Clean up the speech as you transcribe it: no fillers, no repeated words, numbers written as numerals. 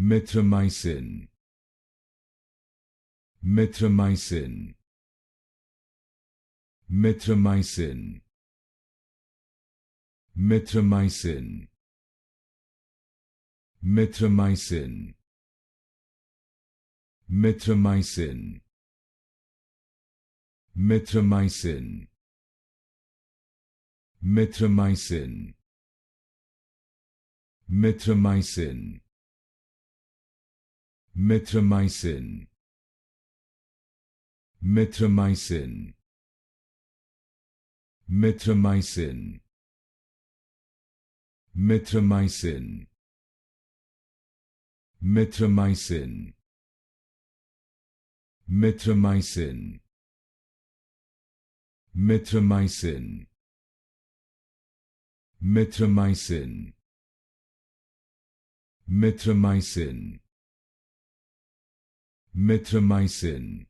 Mithramycin. Mithramycin. Mithramycin. Mithramycin. Mithramycin. Mithramycin. Mithramycin. Mithramycin. Mithramycin. Mithramycin. Mithramycin. Mithramycin. Mithramycin. Mithramycin. Mithramycin. Mithramycin. Mithramycin. Mithramycin. Mithramycin.